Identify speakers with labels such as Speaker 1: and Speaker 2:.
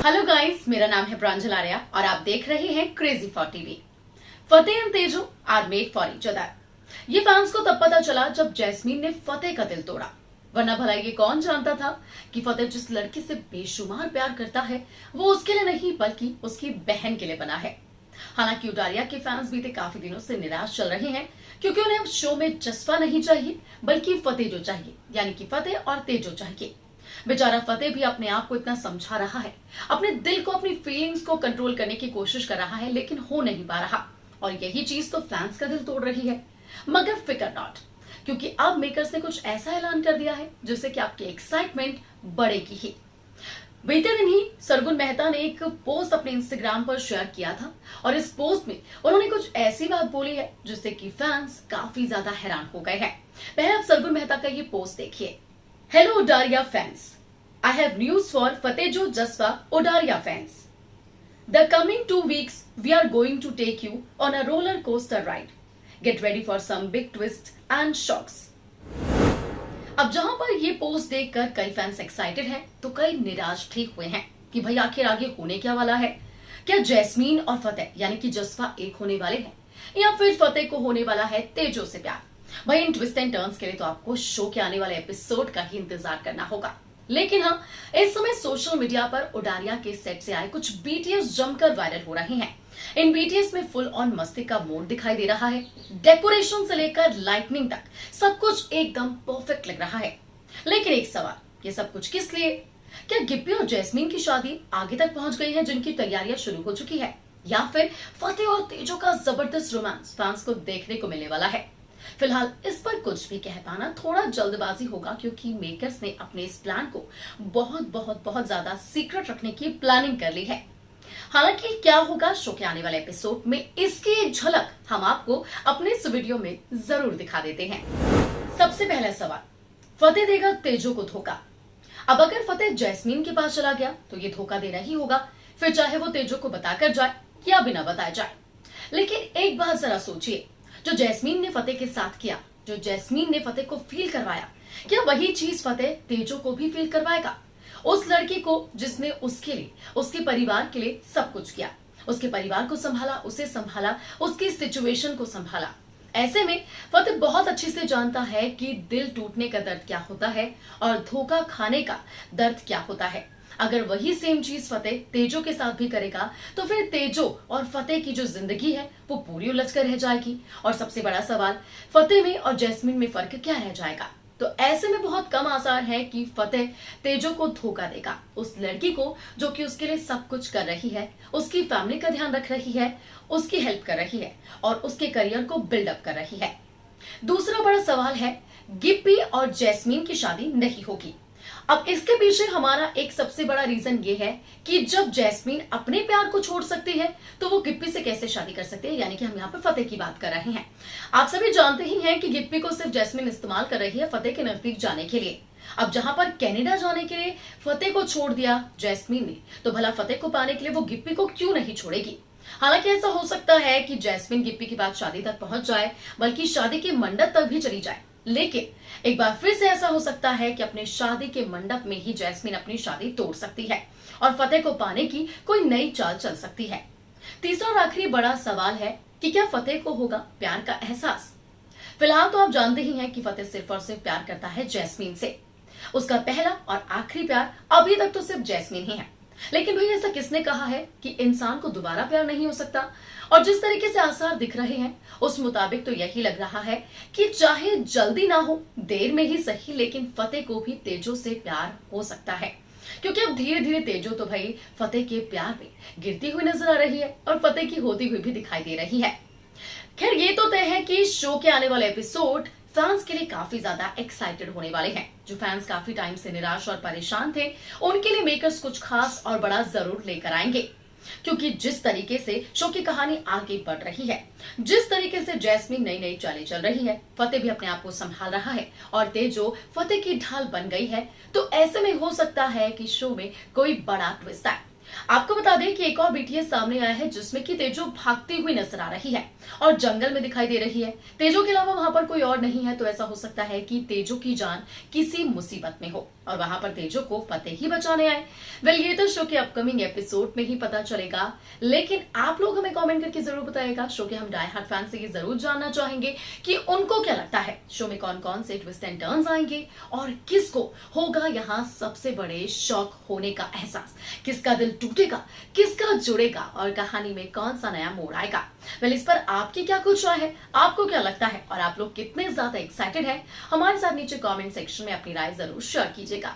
Speaker 1: Hello guys, मेरा नाम है प्रांजल आर्या और आप देख रहे हैं crazy for TV. Fateh and Tejo are made for each other. ये फैंस को तब पता चला जब जैस्मीन ने फतेह का दिल तोड़ा, वरना भला ये कौन जानता था कि फतेह जिस लड़की से बेशुमार प्यार करता है वो उसके लिए नहीं बल्कि उसकी बहन के लिए बना है। हालांकि उडारिया के फैंस बीते काफी दिनों से निराश चल रहे हैं क्योंकि उन्हें अब शो में जस्फा नहीं चाहिए बल्कि फतेह जो चाहिए, यानी कि फतेह और तेजो चाहिए। बेचारा फतेह भी अपने आप को इतना समझा रहा है, अपने दिल को, अपनी फीलिंग्स को कंट्रोल करने की कोशिश कर रहा है, लेकिन हो नहीं पा रहा और यही चीज तो फैंस का दिल तोड़ रही है। मगर फिकर नॉट, क्योंकि अब मेकर्स ने कुछ ऐसा ऐलान कर दिया है जिससे कि आपकी एक्साइटमेंट बढ़ेगी ही। बीते दिन ही सरगुन मेहता ने एक पोस्ट अपने इंस्टाग्राम पर शेयर किया था और इस पोस्ट में उन्होंने कुछ ऐसी बात बोली है जिससे कि फैंस काफी ज्यादा हैरान हो गए हैं। पहले आप सरगुन मेहता का ये पोस्ट देखिए। Hello Odaria fans, I have news for Fatehjo Jaswa Odaria fans. The coming 2 weeks we are going to take you on a roller coaster ride. Get ready for some big twists and shocks. अब जहां पर ये post देखकर कई fans excited हैं तो कई निराश ठीक हुए हैं कि भाई आखिर आगे होने क्या वाला है। क्या जैस्मीन और फतेह यानी कि जस्वा एक होने वाले हैं या फिर फतेह को होने वाला है तेजो से प्यार। भाई इन ट्विस्ट एंड टर्न्स के लिए तो आपको शो के आने वाले एपिसोड का ही इंतजार करना होगा। लेकिन हाँ, इस समय सोशल मीडिया पर उडारिया के सेट से आए कुछ बीटीएस जमकर वायरल हो रहे हैं। इन बीटीएस में फुल ऑन मस्ती का मोड दिखाई दे रहा है। डेकोरेशन से लेकर लाइटनिंग तक सब कुछ एकदम परफेक्ट लग रहा है। लेकिन एक सवाल, ये सब कुछ किस लिए? क्या गिप्पी और जैस्मीन की शादी आगे तक पहुंच गई है जिनकी तैयारियां शुरू हो चुकी है, या फिर फतेह और तेजो का जबरदस्त रोमांस फैंस को देखने को मिलने वाला है? फिलहाल इस पर कुछ भी कह पाना थोड़ा जल्दबाजी होगा क्योंकि मेकर्स ने अपने इस प्लान को बहुत ज्यादा सीक्रेट रखने की प्लानिंग कर ली है। हालांकि क्या होगा शो के आने वाले एपिसोड में, इसकी एक झलक हम आपको अपने इस वीडियो में जरूर दिखा देते हैं। सबसे पहला सवाल, फतेह देगा तेजो को धोखा? अब अगर फतेह जैस्मीन के पास चला गया तो ये धोखा देना ही होगा, फिर चाहे वो तेजो को बताकर जाए या बिना बताए जाए। लेकिन एक बात जरा सोचिए, जो जैस्मीन ने फतेह के साथ किया, जो जैस्मीन ने फतेह को फील करवाया, क्या वही चीज फतेह तेजो को भी फील करवाएगा? उस लड़की को जिसने उसके लिए, उसके परिवार के लिए सब कुछ किया, उसके परिवार को संभाला, उसे संभाला, उसकी सिचुएशन को संभाला। ऐसे में फतेह बहुत अच्छे से जानता है कि दिल टूटने का दर्द क्या होता है और धोखा खाने का दर्द क्या होता है। अगर वही सेम चीज फतेह तेजो के साथ भी करेगा तो फिर तेजो और फतेह की जो जिंदगी है वो पूरी उलझ कर रह जाएगी। और सबसे बड़ा सवाल, फतेह में और जैस्मीन में फर्क क्या रह जाएगा? तो ऐसे में बहुत कम आसार है कि फतेह तेजो को धोखा देगा, उस लड़की को जो कि उसके लिए सब कुछ कर रही है, उसकी फैमिली का ध्यान रख रही है, उसकी हेल्प कर रही है और उसके करियर को बिल्डअप कर रही है। दूसरा बड़ा सवाल है, गिप्पी और जैस्मीन की शादी नहीं होगी। अब इसके पीछे हमारा एक सबसे बड़ा रीजन ये है कि जब जैस्मीन अपने प्यार को छोड़ सकती है तो वो गिप्पी से कैसे शादी कर सकती है, यानी कि हम यहाँ पर फतेह की बात कर रहे हैं। आप सभी जानते ही हैं कि गिप्पी को सिर्फ जैस्मीन इस्तेमाल कर रही है फतेह के नजदीक जाने के लिए। अब जहां पर कनाडा जाने के लिए फतेह को छोड़ दिया जैस्मीन ने, तो भला फतेह को पाने के लिए वो गिप्पी को क्यों नहीं छोड़ेगी? हालांकि ऐसा हो सकता है कि जैस्मीन गिप्पी की बात शादी तक पहुंच जाए, बल्कि शादी के मंडप तक भी चली जाए। लेकिन एक बार फिर से ऐसा हो सकता है कि अपने शादी के मंडप में ही जैस्मीन अपनी शादी तोड़ सकती है और फतेह को पाने की कोई नई चाल चल सकती है। तीसरा और आखिरी बड़ा सवाल है कि क्या फतेह को होगा प्यार का एहसास? फिलहाल तो आप जानते ही हैं कि फतेह सिर्फ और सिर्फ प्यार करता है जैस्मीन से। उसका पहला और आखिरी प्यार अभी तक तो सिर्फ जैस्मीन ही है। लेकिन भाई ऐसा किसने कहा है कि इंसान को दोबारा प्यार नहीं हो सकता? और जिस तरीके से आसार दिख रहे हैं उस मुताबिक तो यही लग रहा है कि चाहे जल्दी ना हो, देर में ही सही, लेकिन फतेह को भी तेजो से प्यार हो सकता है। क्योंकि अब धीरे धीरे तेजो तो भाई फतेह के प्यार में गिरती हुई नजर आ रही है और फतेह की होती हुई भी दिखाई दे रही है। खैर ये तो तय है कि शो के आने वाले एपिसोड फैंस के लिए काफी ज्यादा एक्साइटेड होने वाले हैं। जो फैंस काफी टाइम से निराश और परेशान थे उनके लिए मेकर्स कुछ खास और बड़ा जरूर लेकर आएंगे, क्योंकि जिस तरीके से शो की कहानी आगे बढ़ रही है, जिस तरीके से जैस्मीन नई नई चालें चल रही है, फतेह भी अपने आप को संभाल रहा है और तेजो फतेह की ढाल बन गई है, तो ऐसे में हो सकता है कि शो में कोई बड़ा ट्विस्ट आए। आपको बता दें कि एक और बीटीएस सामने आया है जिसमें कि तेजो भागती हुई नजर आ रही है और जंगल में दिखाई दे रही है। तेजो के अलावा वहां पर कोई और नहीं है, तो ऐसा हो सकता है कि तेजो की जान किसी मुसीबत में हो। और वहां पर तेजो को फतेह ही बचाने आए। वेल, ये तो शो के अपकमिंग एपिसोड में ही पता चलेगा, लेकिन आप लोग हमें कमेंट करके जरूर बताइएगा। शो के हम डाई हार्ट फैन से ये जरूर जानना चाहेंगे कि उनको क्या लगता है शो में कौन कौन से ट्विस्ट एंड टर्न्स आएंगे और किसको होगा यहाँ सबसे बड़े शॉक होने का एहसास, किसका दिल टूटेगा, किसका जुड़ेगा और कहानी में कौन सा नया मोड़ आएगा। वेल, इस पर आपकी क्या कुछ राय है, आपको क्या लगता है और आप लोग कितने ज्यादा एक्साइटेड है, हमारे साथ नीचे कमेंट सेक्शन में अपनी राय जरूर शेयर कीजिएगा।